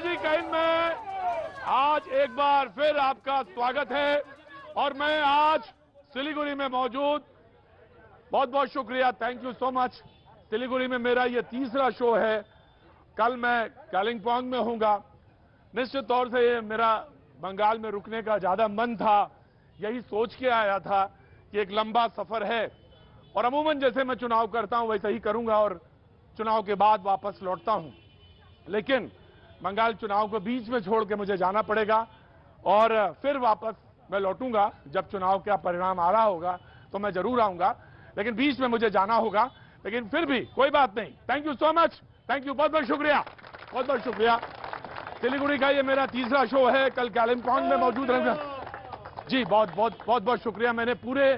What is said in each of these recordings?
जी can में आज एक बार फिर आपका स्वागत है और मैं आज सिलीगुड़ी में मौजूद। बहुत बहुत शुक्रिया, thank you so much. Siliguri में मेरा ये तीसरा शो है। कल मैं कालिम्पोंग में हूंगा। निश्चित तौर से ये मेरा बंगाल में रुकने का ज्यादा मन था। यही सोच के आया था कि एक लंबा सफर है और अमूमन जैसे मैं चुनाव करता हूं वैसे ही करूंगा और चुनाव के बाद वापस लौटता हूं। लेकिन बंगाल चुनाव को बीच में छोड़ के मुझे जाना पड़ेगा और फिर वापस मैं लौटूंगा। जब चुनाव का परिणाम आ रहा होगा तो मैं जरूर आऊंगा, लेकिन बीच में मुझे जाना होगा। लेकिन फिर भी कोई बात नहीं। Thank you so much, thank you, बहुत बहुत शुक्रिया, बहुत बहुत शुक्रिया। सिलीगुड़ी का ये मेरा तीसरा शो है। कल कालिम्पोंग में मौजूद रहूंगा। जी बहुत बहुत बहुत बहुत शुक्रिया। मैंने पूरे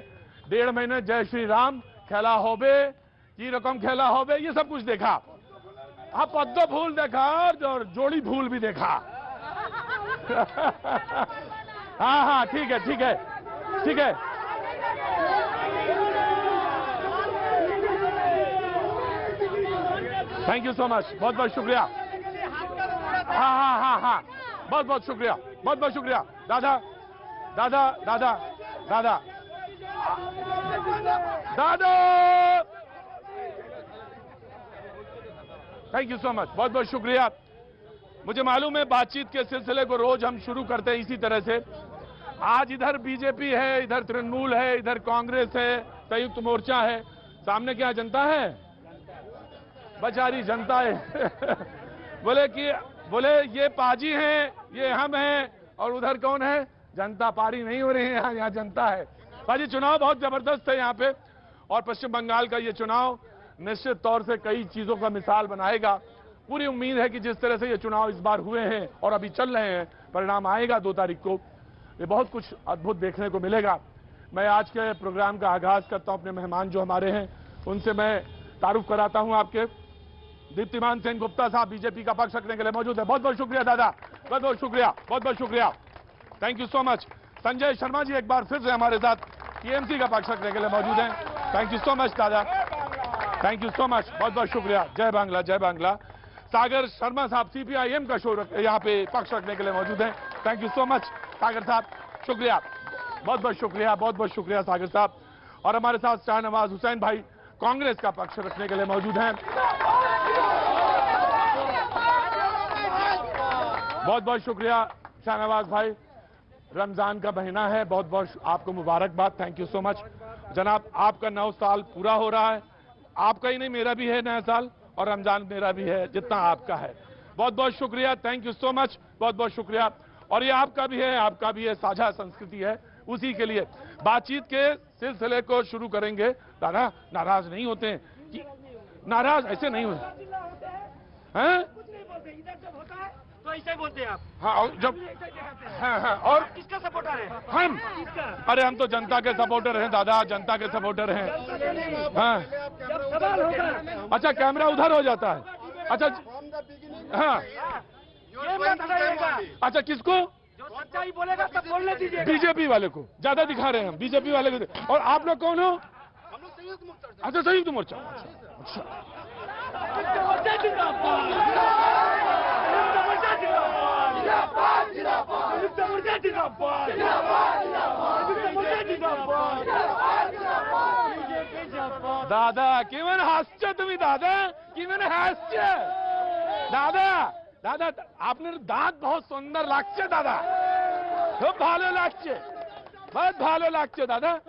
1.5 महीने जय श्री राम, खेला होबे, की रकम खेला होबे, ये सब कुछ देखा। हाँ, पद्म फूल देखा और जोड़ी फूल भी देखा। हाँ हाँ, ठीक है ठीक है ठीक है। थैंक यू सो मच, बहुत बहुत शुक्रिया। हाँ हाँ हाँ हाँ, बहुत बहुत शुक्रिया, बहुत बहुत शुक्रिया। दादा दादा दादा दादा दादा, थैंक यू सो मच, बहुत बहुत शुक्रिया। मुझे मालूम है बातचीत के सिलसिले को रोज हम शुरू करते हैं इसी तरह से। आज इधर बीजेपी है, इधर तृणमूल है, इधर कांग्रेस है, संयुक्त मोर्चा है। सामने क्या जनता है? बेचारी जनता है। बोले ये पाजी हैं, ये हम हैं, और उधर कौन है? जनता। पारी नहीं हो रही है, यहाँ जनता है। पाजी, चुनाव बहुत जबरदस्त है यहाँ पे और पश्चिम बंगाल का ये चुनाव निश्चित तौर से कई चीजों का मिसाल बनाएगा। पूरी उम्मीद है कि जिस तरह से ये चुनाव इस बार हुए हैं और अभी चल रहे हैं, परिणाम आएगा 2 तारीख को, ये बहुत कुछ अद्भुत देखने को मिलेगा। मैं आज के प्रोग्राम का आगाज करता हूं। अपने मेहमान जो हमारे हैं उनसे मैं तारुफ कराता हूं। आपके दीप्तिमान सेन गुप्ता साहब बीजेपी का पक्ष रखने के लिए मौजूद है। बहुत बहुत शुक्रिया दादा, बहुत बहुत शुक्रिया, बहुत बहुत शुक्रिया, thank you so much. Sanjay Sharma ji एक बार फिर से हमारे साथ टीएमसी का पक्ष रखने के लिए मौजूद हैं। थैंक यू सो मच दादा, थैंक यू सो मच, बहुत बहुत शुक्रिया। जय बांग्ला, जय बांग्ला। सागर शर्मा साहब सीपीआईएम का शो यहाँ पे पक्ष रखने के लिए मौजूद हैं। थैंक यू सो मच सागर साहब, शुक्रिया, बहुत बहुत शुक्रिया, बहुत बहुत शुक्रिया सागर साहब। और हमारे साथ शाहनवाज हुसैन भाई कांग्रेस का पक्ष रखने के लिए मौजूद हैं। बहुत बहुत शुक्रिया शाहनवाज भाई। रमजान का महीना है, बहुत बहुत आपको मुबारकबाद, थैंक यू सो मच जनाब। आपका 9 साल पूरा हो रहा है। आपका ही नहीं, मेरा भी है नया साल, और रमजान मेरा भी है जितना आपका है। बहुत बहुत शुक्रिया, थैंक यू सो मच, बहुत बहुत शुक्रिया। और ये आपका भी है, आपका भी है, साझा संस्कृति है। उसी के लिए बातचीत के सिलसिले को शुरू करेंगे। दादा नाराज नहीं होते हैं कि नाराज ऐसे नहीं होते हैं? तो ऐसे बोलते हैं आप। हाँ, और जब हाँ हाँ, और किसका सपोर्टर है? हम, अरे हम तो जनता के सपोर्टर हैं दादा, जनता के सपोर्टर हैं। हाँ, सवाल होगा। अच्छा कैमरा उधर हो जाता है। अच्छा हाँ, ये मत बताइएगा। अच्छा किसको? जो सच्चाई बोलेगा तब बोलने दीजिए। बीजेपी वाले को ज्यादा दिखा रहे हैं हम, बीजेपी वाले को। और आप लोग कौन हो? अच्छा संयुक्त मोर्चा। अच्छा दादा किमेन हास्य तुम्ही दादा, किमेन हास्य दादा। दादा आपने दांत बहुत सुंदर लागছে दादा, खूब भालो लागছে, बहुत भालो लागছে दादा।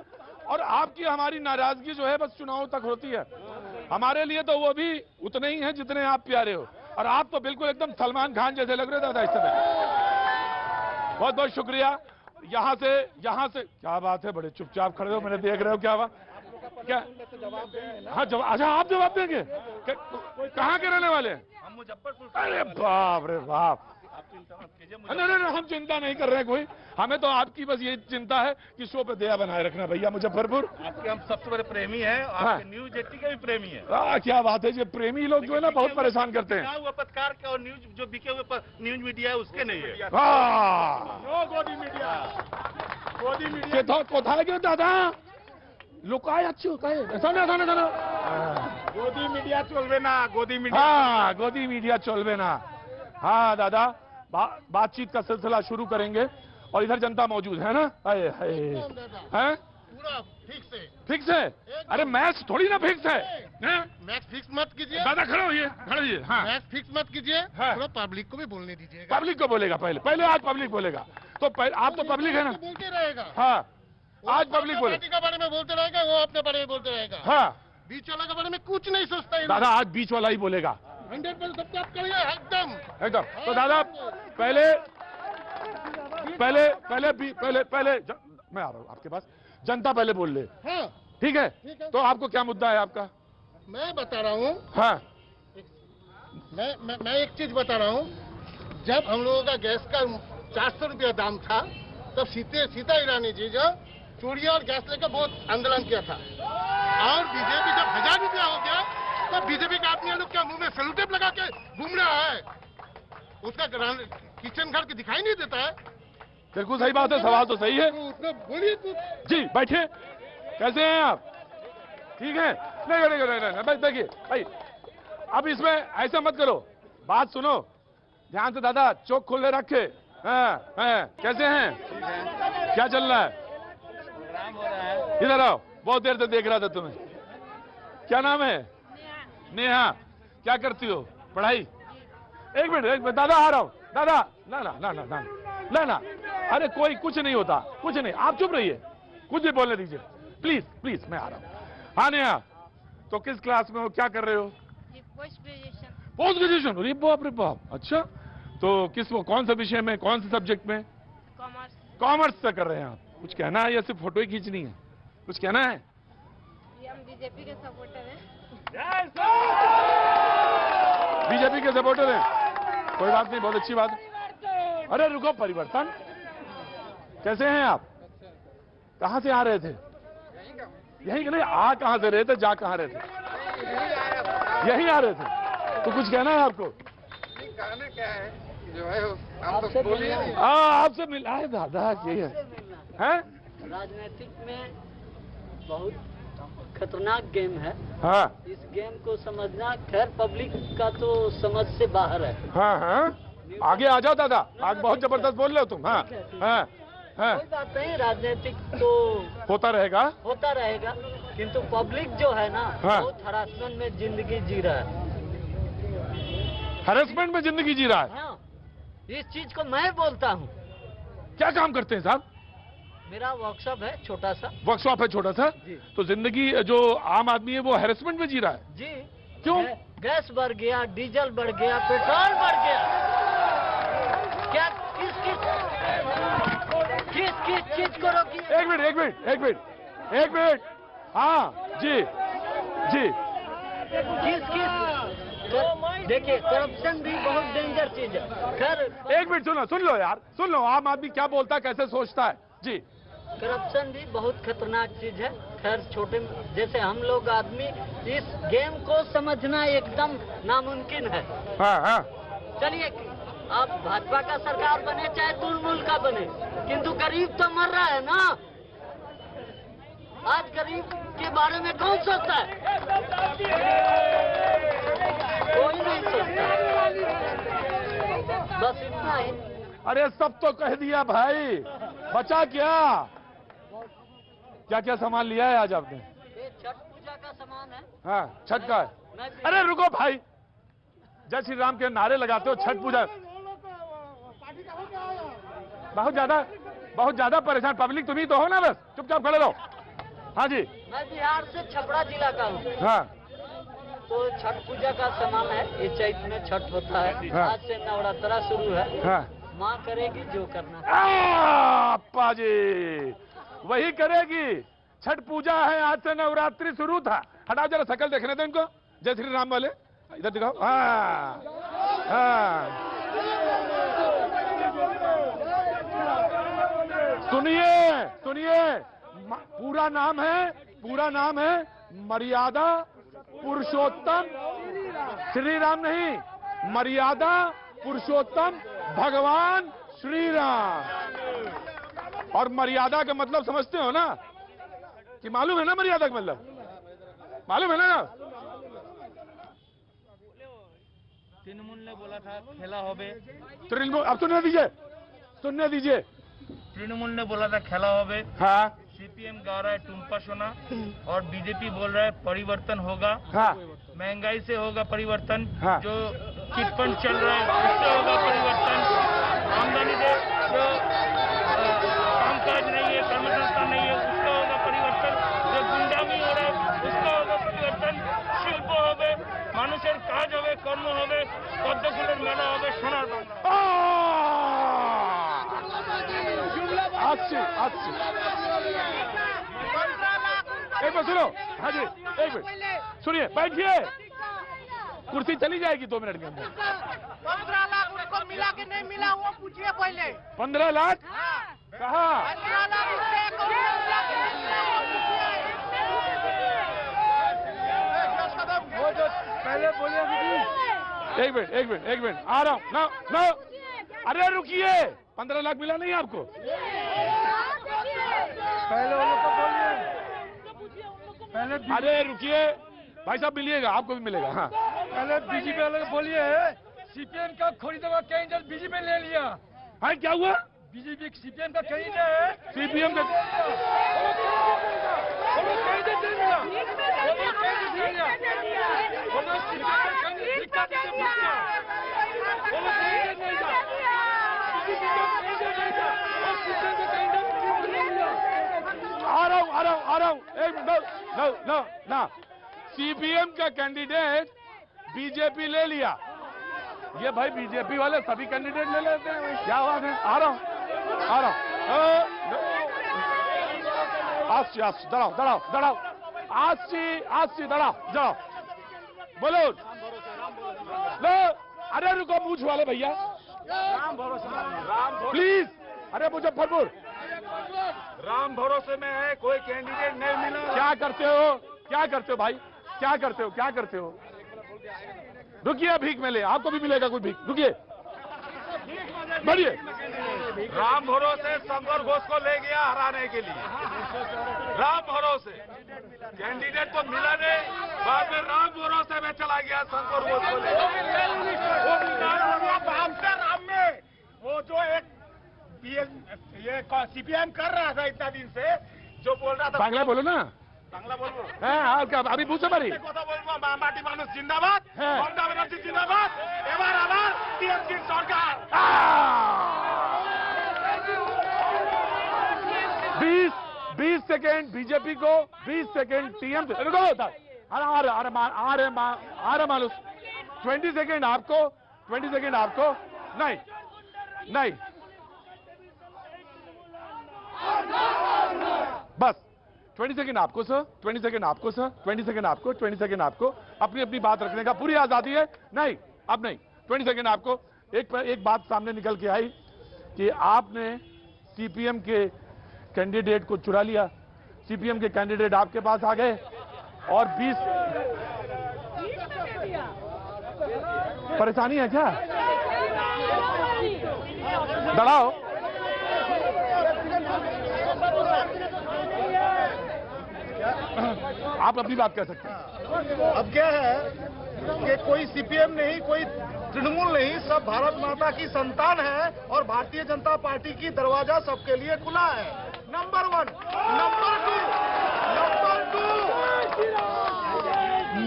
और आपकी हमारी नाराजगी जो है बस चुनाव तक होती है। हमारे लिए तो वो भी उतने ही हैं जितने आप प्यारे हो। और आप तो बिल्कुल एकदम सलमान खान जैसे लग रहे दादा इस समय। बहुत बहुत शुक्रिया। यहाँ से क्या बात है, बड़े चुपचाप खड़े हो, मैंने देख रहे हो क्या बात क्या? हाँ जवाब, अच्छा आप जवाब देंगे? कहाँ के रहने वाले हैं? हम मुजफ्फरपुर। अरे बाप रे बाप, नहीं हम चिंता नहीं कर रहे हैं कोई। हमें तो आपकी बस ये चिंता है कि शो पे दया बनाए रखना भैया। मुजफ्फरपुर आपके हम सबसे बड़े प्रेमी हैं, हाँ। आपके न्यूज 80 के भी प्रेमी हैं। क्या बात है, ये प्रेमी लोग जो है ना बहुत परेशान करते हैं। बिका हुआ पत्रकार का और न्यूज जो बिके हुए न्यूज मीडिया है उसके नहीं है। गोदी मीडिया, गोदी मीडिया कोথায় গেল দাদা? লুকায় আছো কায়? শোনো শোনো শোনো, गोदी मीडिया चलবে না, गोदी मीडिया। हाँ गोदी मीडिया चलবে না। हाँ दादा बातचीत का सिलसिला शुरू करेंगे और इधर जनता मौजूद है ना। अरे हैं पूरा फिक्स है। अरे मैच थोड़ी ना फिक्स है, हैं? मैच फिक्स मत कीजिए, दादा खड़े होइए, खड़े होइए। हाँ मैच फिक्स मत कीजिए, हाँ। थोड़ा पब्लिक को भी बोलने दीजिएगा। पब्लिक को बोलेगा पहले आज पब्लिक बोलेगा। तो आप तो पब्लिक है ना। बोलते रहेगा। हाँ वो आज अपने पब्लिक बोले। पार्टी के बारे में बोलते रहेगा, वो अपने बारे में बोलते रहेगा। हाँ बीच वाला के बारे में कुछ नहीं सोचता है। दादा आज बीच वाला ही बोलेगा 100% सब बात करिए एकदम। एकदम। तो दादा पहले मैं आ रहा हूँ आपके पास। जनता पहले बोल ले, हाँ ठीक है? ठीक है। तो आपको क्या मुद्दा है आपका? मैं बता रहा हूँ, हाँ मैं एक चीज बता रहा हूँ। जब हम लोगों का गैस का 400 रुपया दाम था, तब सीता ईरानी जी जो चूड़िया और गैस लेकर बहुत आंदोलन किया था। और बीजेपी जब 1000 रुपया हो गया, तब बीजेपी का आदमी लोग क्या मुंह में सेलोटेप लगा के घूम रहा है? उसका किचन घर के दिखाई नहीं देता है? बिल्कुल सही बात है, सवाल तो सही है। तो उसमें बोलिए कुछ। जी बैठे। कैसे हैं आप? ठीक है? नहीं भाई देखिए भाई, अब इसमें ऐसा मत करो, बात सुनो ध्यान से। दादा चौक खोले रखे। हाँ, कैसे हैं? क्या चल रहा है? इधर आओ, बहुत देर से देख रहा था तुम्हें। क्या नाम है? नेहा। क्या करती हो? पढ़ाई? एक मिनट दादा आ रहा हूं। दादा ना अरे कोई कुछ नहीं होता, कुछ नहीं, आप चुप रहिए, कुछ भी बोलने दीजिए प्लीज मैं आ रहा हूं। हाँ नेहा, तो किस क्लास में हो, क्या कर रहे हो? Post graduation. अरे बाप रे बाप, अच्छा। तो कौन से विषय में, कौन से सब्जेक्ट में? कॉमर्स से कर रहे हैं आप। कुछ कहना है या सिर्फ फोटो ही खींचनी है? कुछ कहना है? हम बीजेपी के सपोर्टर हैं। बीजेपी के सपोर्टर हैं, कोई बात नहीं, बहुत अच्छी बात। अरे रुको, परिवर्तन कैसे हैं आप? कहां से आ रहे थे? यही नहीं, आ कहां से रहे थे, जा कहां रहे थे? यही आ रहे थे। तो कुछ कहना है आपको? कहना क्या है जो है आपसे बोलिए। आपसे मिला है दादा, ये है राजनीतिक में बहुत खतरनाक गेम है। हाँ इस गेम को समझना खैर पब्लिक का तो समझ से बाहर है। हाँ आगे आ जाओ दादा, आज बहुत जबरदस्त बोल रहे हो तुम। हाँ कोई बात नहीं, राजनीतिक तो होता रहेगा किंतु पब्लिक जो है ना, हाँ। बहुत हरासमेंट में जिंदगी जी रहा है। हैरेसमेंट में जिंदगी जी रहा है। हाँ, इस चीज को मैं बोलता हूँ। क्या काम करते हैं साहब? मेरा वर्कशॉप है छोटा सा। वर्कशॉप है छोटा सा? जी। तो जिंदगी जो आम आदमी है वो हैरेसमेंट में जी रहा है? जी। क्यों? गैस बढ़ गया, डीजल बढ़ गया, पेट्रोल बढ़ गया। क्या किस चीज को रोकिए? एक मिनट। हाँ जी। देखिए, करप्शन भी बहुत डेंजर चीज है। खैर एक मिनट सुन लो यार, सुन लो, आम आदमी क्या बोलता है, कैसे सोचता है जी। करप्शन भी बहुत खतरनाक चीज है। खैर छोटे जैसे हम लोग आदमी इस गेम को समझना एकदम नामुमकिन है। हाँ चलिए, आप भाजपा का सरकार बने चाहे तृणमूल का बने, किंतु गरीब तो मर रहा है ना। आज गरीब के बारे में कौन सोचता है? कोई नहीं सोचता। बस इतना ही। अरे सब तो कह दिया भाई, बचा क्या सामान लिया है आज आपने? ये छठ पूजा का सामान है। हाँ छठ का है। अरे रुको भाई, जय श्री राम के नारे लगाते हो, छठ पूजा। बहुत ज्यादा परेशान पब्लिक तुम्ही तो हो ना, बस चुपचाप खड़े रहो। हाँ जी। मैं बिहार से छपरा जिला का हूँ। हाँ तो छठ पूजा का सामान है। ये चैत में छठ होता है। हाँ। आज से नवरात्रा शुरू है। हाँ माँ करेगी जो करना। अप्पा जी वही करेगी। छठ पूजा है, आज से नवरात्रि शुरू था। हटाओ जरा शकल देखने दो इनको, जय श्री राम वाले, इधर दिखाओ। हाँ सुनिए, पूरा नाम है मर्यादा पुरुषोत्तम श्री राम, नहीं, मर्यादा पुरुषोत्तम भगवान श्री राम। और मर्यादा का मतलब समझते हो ना, कि मालूम है ना मर्यादा का मतलब? मालूम है ना? तृणमूल ने बोला था खेला होबे। तृणमूल, अब सुनने दीजिए। तृणमूल ने बोला था खेला होबे। हाँ सीपीएम गा रहा है टुम्पा सोना और बीजेपी बोल रहा है परिवर्तन होगा। हाँ महंगाई से होगा परिवर्तन। हाँ। जो चिटफंड चल रहा है उससे होगा परिवर्तन। आमदनी से जो कामकाज नहीं है, कर्मसंस्था नहीं है, उसका होगा परिवर्तन। जो गुंडामी हो रहा है उसका होगा परिवर्तन। शिल्प होबे, মানুষের কাজ হবে, কর্ম হবে, পদ্মফুলের মেলা হবে, সোনার বাংলা। अच्छी। एक बार सुनो। हाँ जी एक मिनट सुनिए, बैठिए। कुर्सी चली जाएगी 2 मिनट के अंदर। 15 लाख उसको मिला कि नहीं मिला वो पूछिए पहले। 15 लाख कहाँ? 15 लाख उसके अकाउंट में मिला कि नहीं मिला वो पूछिए। वो जो पहले बोले एक मिनट आ रहा हूँ। नो अरे रुकिए, 15 लाख मिला नहीं आपको? पहले उन लोग को बोलिए। अरे रुकिए भाई साहब, मिलिएगा, आपको भी मिलेगा। हाँ पहले बीजेपी वाले को बोलिए सीपीएम का खरीदा हुआ कैंडिडेट बीजेपी ले लिया। हाँ क्या हुआ? बीजेपी सीपीएम का कैंडिडेट सीपीएम का आ रहा हूँ। ना सीपीएम का कैंडिडेट बीजेपी ले लिया। ये भाई बीजेपी वाले सभी कैंडिडेट ले लेते हैं भाई, क्या बात है? आ रहा हूँ। दड़ाओ बोलो। अरे रुको, मूछ वाले भैया प्लीज। अरे मुजफ्फरपुर राम भरोसे में है, कोई कैंडिडेट नहीं मिला। क्या करते हो भाई? क्या करते हो? रुकिए, भीख मिले, आपको भी मिलेगा कोई भीख। रुकिए, बढ़िए। राम भरोसे शंकर घोष को ले गया हराने के लिए। राम भरोसे कैंडिडेट तो मिला नहीं, बाद में राम भरोसे में चला गया शंकर घोष को ले। राम में वो जो एक ये सीपीएम कर रहा था इतना दिन से, जो बोल रहा था बांग्ला बोलो ना। बांग्ला बोलो। हाँ क्या अभी पूछो मारी। কথা বলবো মাটি মানুষ জিন্দাবাদ, মমতা ব্যানার্জি জিন্দাবাদ, এবার আবার টিএমসি সরকার। 20 सेकेंड बीजेपी को, 20 सेकेंड टीएमसी। रुको, आ रहे मालूस। 20 सेकेंड आपको, 20 सेकेंड आपको। नहीं बस 20 सेकेंड आपको सर, 20 सेकेंड आपको सर, 20 सेकेंड आपको, 20 सेकेंड आपको। अपनी बात रखने का पूरी आजादी है। नहीं, अब नहीं। 20 सेकेंड आपको। एक बात सामने निकल के आई कि आपने सीपीएम के कैंडिडेट को चुरा लिया। सीपीएम के कैंडिडेट आपके पास आ गए और 20 परेशानी है क्या? दड़ाओ। आप अपनी बात कह सकते हैं। अब क्या है कि कोई सीपीएम नहीं, कोई तृणमूल नहीं, सब भारत माता की संतान है और भारतीय जनता पार्टी की दरवाजा सबके लिए खुला है। नंबर 1।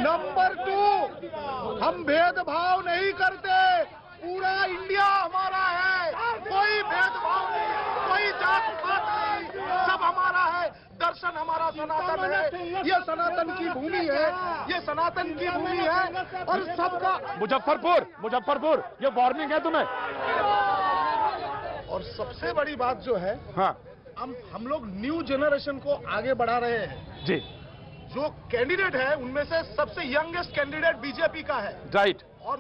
नंबर 2 हम भेदभाव नहीं करते। पूरा इंडिया हमारा है, कोई भेदभाव नहीं, कोई जात पात नहीं, सब हमारा है। दर्शन हमारा सनातन है, ये सनातन की भूमि है, ये सनातन की भूमि है और सबका। मुजफ्फरपुर ये वार्निंग है तुम्हें। और सबसे बड़ी बात जो है, हाँ, हम लोग न्यू जनरेशन को आगे बढ़ा रहे हैं जी। जो कैंडिडेट है उनमें से सबसे यंगेस्ट कैंडिडेट बीजेपी का है, राइट। और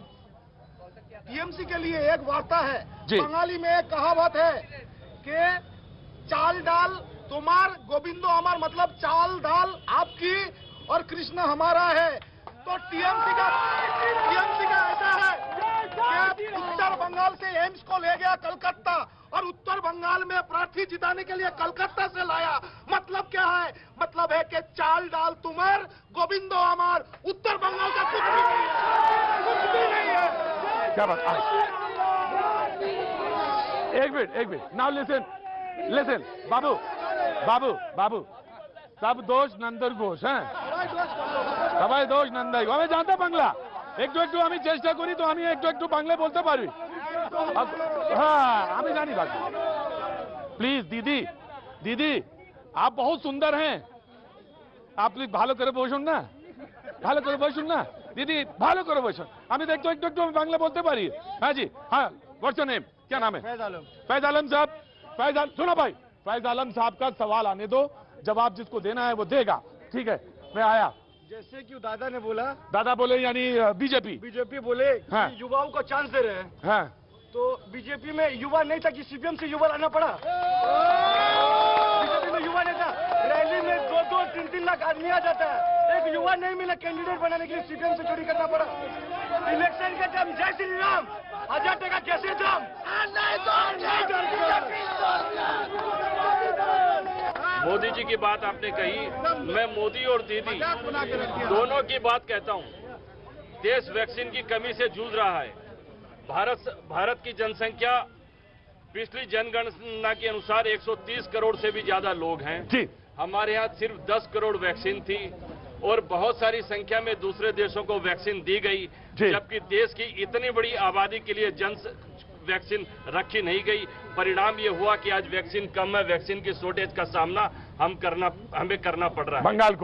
टीएमसी के लिए एक वार्ता है, बंगाली में एक कहावत है कि चाल डाल तुम्हार गोविंदो हमार, मतलब चाल दाल आपकी और कृष्ण हमारा है। तो टीएमसी का ऐसा है कि उत्तर बंगाल से एम्स को ले गया कलकत्ता और उत्तर बंगाल में प्रार्थी जिताने के लिए कलकत्ता से लाया। मतलब क्या है? मतलब है कि चाल डाल तुम्हार गोविंदो हमार। उत्तर बंगाल का कुछ भी नहीं है, क्या बात, एक मिनट नाउ लिसन बाबू बाबू बाबू सब दोष नंदर घोष हैं সবাই দোষ নন্দাই আমি জানতে বাংলা একটু আমি চেষ্টা করি তো আমি একটু বাংলা বলতে পারি হ্যাঁ আমি জানি বাংলা প্লিজ दीदी आप बहुत सुंदर हैं आप प्लीज ভালো করে বসুন না दीदी ভালো করে বসুন আমি তো একটু বাংলা বলতে পারি हाँ जी हाँ व्हाट्स योर नेम क्या नाम है फैज आलम साहब सुनो भाई फैज आलम साहब का सवाल आने दो जवाब जिसको देना है वो देगा ठीक है मैं आया जैसे कि दादा ने बोला, दादा बोले यानी बीजेपी बोले हाँ। कि युवाओं को चांस दे रहे हैं, हाँ तो बीजेपी में युवा नहीं था कि सीपीएम से युवा लाना पड़ा। बीजेपी में युवा नहीं था, रैली में 2-3 लाख आदमी आ जाता है, एक युवा नहीं मिला कैंडिडेट बनाने के लिए सीपीएम से चोरी करना पड़ा। इलेक्शन के टाइम जय श्री राम 1000 टका कैसे दाम मोदी जी की बात आपने कही, मैं मोदी और दीदी दोनों की बात कहता हूं। देश वैक्सीन की कमी से जूझ रहा है। भारत की जनसंख्या पिछली जनगणना के अनुसार 130 करोड़ से भी ज्यादा लोग हैं। जी हमारे यहाँ सिर्फ 10 करोड़ वैक्सीन थी और बहुत सारी संख्या में दूसरे देशों को वैक्सीन दी गई, जबकि देश की इतनी बड़ी आबादी के लिए वैक्सीन रखी नहीं गई। परिणाम ये हुआ कि आज वैक्सीन कम है, वैक्सीन की शॉर्टेज का सामना हमें करना पड़ रहा है। बंगाल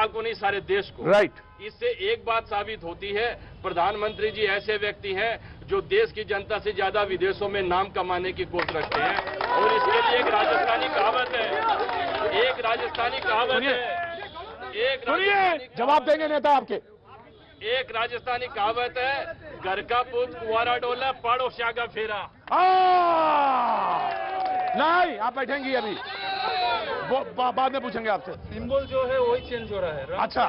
को नहीं सारे देश को। राइट। इससे एक बात साबित होती है, प्रधानमंत्री जी ऐसे व्यक्ति हैं जो देश की जनता से ज्यादा विदेशों में नाम कमाने की कोशिश रखते हैं और इसके लिए एक राजस्थानी कहावत है जवाब देंगे नेता आपके। एक राजस्थानी कहावत है, घर का पूत कुंवारा डोला पड़ोसिया का फेरा। नहीं आप बैठेंगी अभी बाद में पूछेंगे आपसे। सिंबल जो है वही चेंज हो रहा है। अच्छा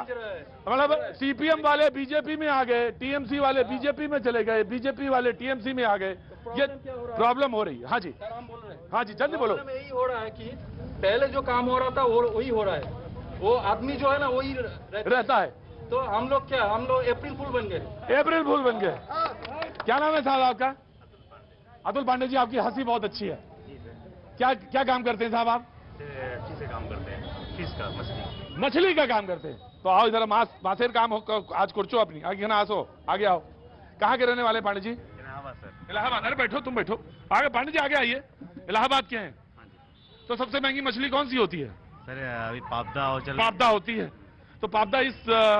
मतलब सीपीएम वाले बीजेपी में आ गए, टीएमसी वाले बीजेपी में चले गए, बीजेपी वाले टीएमसी में आ गए, ये प्रॉब्लम हो रही है। हाँ जी जल्दी बोलो। यही हो रहा है कि पहले जो काम हो रहा था वही हो रहा है, वो आदमी जो है ना वही रहता है। तो हम लोग अप्रैल फूल बन गए। क्या नाम है साहब आपका? अतुल पांडे जी, आपकी हंसी बहुत अच्छी है। क्या काम करते हैं साहब आप? अच्छी से काम करते हैं, फिश का मछली का काम करते हैं। तो आओ इधर मासेर काम हो आज कुर्चो अपनी आगे ना आसो आगे आओ। कहाँ के रहने वाले पांडे जी? इलाहाबाद सर। इलाहाबाद। अरे बैठो तुम बैठो आगे पांडे जी आगे आइए। इलाहाबाद के हैं तो सबसे महंगी मछली कौन सी होती है? सर अभी पापदा होती है। तो पापदा इस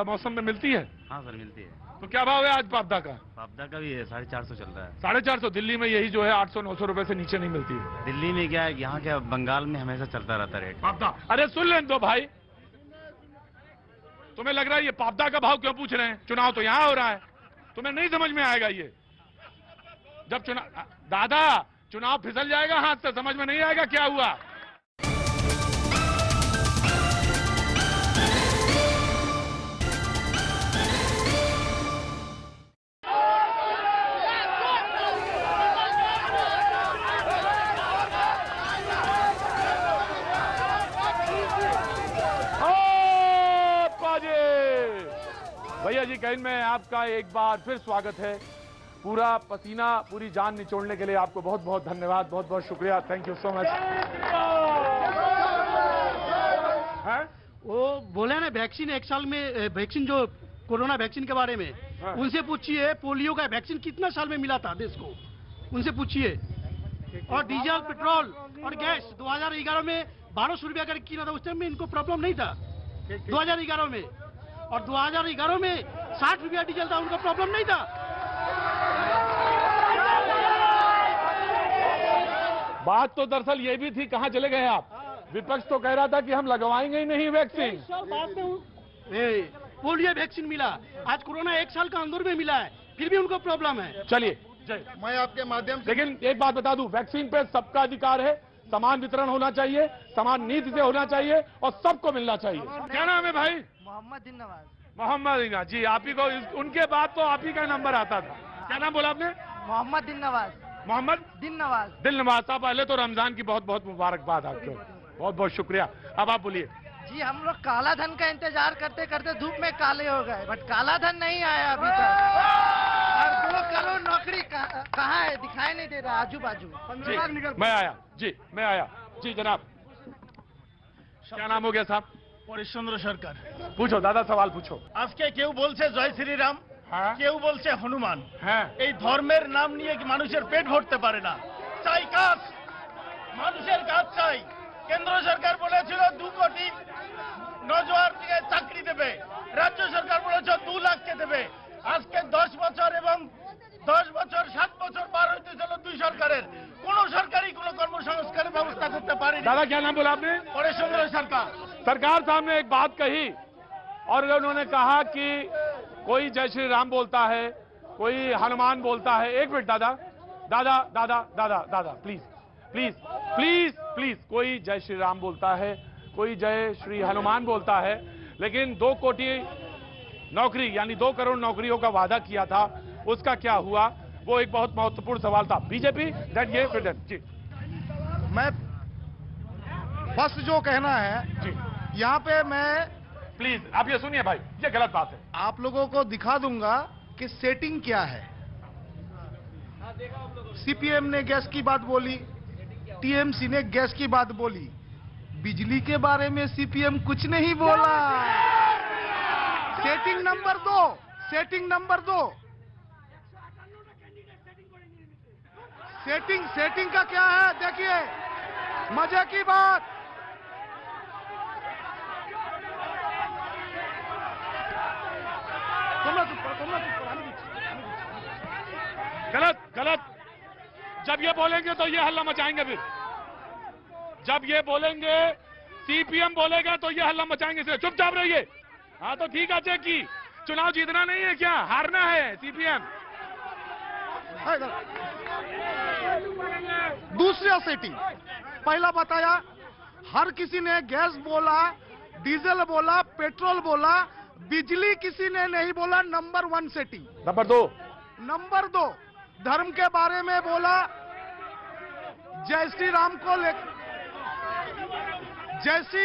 मौसम में मिलती है? हाँ सर मिलती है। तो क्या भाव है आज पापदा का? पापदा का भी 450 चल रहा है। 450। दिल्ली में यही जो है 800-900 रुपए से नीचे नहीं मिलती है। दिल्ली में क्या है, यहाँ क्या बंगाल में हमेशा चलता रहता रेट पापदा। अरे सुन लें दो भाई, तुम्हें लग रहा है ये पापदा का भाव क्यों पूछ रहे हैं? चुनाव तो यहाँ हो रहा है, तुम्हें नहीं समझ में आएगा ये। जब चुनाव फिसल जाएगा हाथ से, समझ में नहीं आएगा क्या हुआ। भैया जी कैन में आपका एक बार फिर स्वागत है। पूरा पसीना पूरी जान निचोड़ने के लिए आपको बहुत बहुत धन्यवाद, बहुत बहुत शुक्रिया, थैंक यू सो मच। वो बोले ना वैक्सीन एक साल में, वैक्सीन जो कोरोना वैक्सीन के बारे में उनसे पूछिए, पोलियो का वैक्सीन कितना साल में मिला था देश को, उनसे पूछिए। और डीजल पेट्रोल और गैस 2011 में 1200 रुपया का किलो था, उस टाइम में इनको प्रॉब्लम नहीं था 2011 में। और 2011 में 60 रुपया डीजल था, उनका प्रॉब्लम नहीं था। बात तो दरअसल ये भी थी, कहां चले गए आप? विपक्ष तो कह रहा था कि हम लगवाएंगे ही नहीं वैक्सीन। पोलियो वैक्सीन मिला, आज कोरोना एक साल का अंदर में मिला है, फिर भी उनको प्रॉब्लम है। चलिए मैं आपके माध्यम से, लेकिन एक बात बता दूं, वैक्सीन पे सबका अधिकार है, समान वितरण होना चाहिए, समान नीति से होना चाहिए और सबको मिलना चाहिए। क्या नाम है भाई? मोहम्मद दिन नवाज। मोहम्मद इना जी, आप ही को उनके बाद तो आप ही का नंबर आता था। क्या नाम बोला आपने? मोहम्मद दिन नवाज। मोहम्मद दिन नवाज। दिल नवाज साहब, पहले तो रमजान की बहुत बहुत मुबारकबाद आपको, बहुत बहुत शुक्रिया। अब आप बोलिए। जी हम लोग काला धन का इंतजार करते करते धूप में काले हो गए, बट काला धन नहीं आया अभी तक। और वो करोड़ नौकरी कहाँ है? दिखाई नहीं दे रहा आजू बाजू। मैं आया जी जनाब, क्या नाम हो गया साहब? পরিশ্চন্দ্র সরকার। पूछो दादा, सवाल पूछो। আজকে কেউ বলছে জয় শ্রীরাম, হ্যাঁ, কেউ বলছে হনুমান। হ্যাঁ, এই ধর্মের নাম নিয়ে কি মানুষের পেট ভরতে পারে না? চাই কাজ, মানুষের কাজ চাই। কেন্দ্র সরকার বলেছিল 2 কোটি নজওয়ানকে চাকরি দেবে, রাজ্য সরকার বলেছে 2 লাখকে দেবে। আজকে 10 বছর এবং 10 বছর 7 বছর পার হইতে চলো 2 সরকারের কোন সরকারি কোন কর্মসংস্থানের ব্যবস্থা করতে পারেনি। दादा क्या नाम बोला आपने? পরিশ্চন্দ্র সরকার। सरकार साहब ने एक बात कही और उन्होंने कहा कि कोई जय श्री राम बोलता है, कोई हनुमान बोलता है। एक मिनट दादा दादा दादा दादा दादा प्लीज प्लीज प्लीज प्लीज, कोई जय श्री राम बोलता है, कोई जय श्री हनुमान बोलता है, लेकिन 2 कोटी नौकरी यानी 2 करोड़ नौकरियों का वादा किया था, उसका क्या हुआ? वो एक बहुत महत्वपूर्ण सवाल था। बीजेपी दैट ये फिर जी मैं बस जो कहना है जी यहाँ पे मैं प्लीज आप ये सुनिए भाई, ये गलत बात है। आप लोगों को दिखा दूंगा कि सेटिंग क्या है। सीपीएम ने गैस की बात बोली, टीएमसी ने गैस की बात बोली, बिजली के बारे में सीपीएम कुछ नहीं बोला। Setting number 2, setting number 2, setting का क्या है देखिए, मजे की बात। गलत, जब ये बोलेंगे तो ये हल्ला मचाएंगे। फिर जब ये बोलेंगे, सीपीएम बोलेगा तो ये हल्ला मचाएंगे। इसलिए चुपचाप रहिए। हाँ तो ठीक है, चेक की चुनाव जीतना नहीं है क्या, हारना है सीपीएम। दूसरा सेटिंग, पहला बताया हर किसी ने गैस बोला, डीजल बोला, पेट्रोल बोला, बिजली किसी ने नहीं बोला। Number 1 setting. नंबर 2 धर्म के बारे में बोला, जय श्री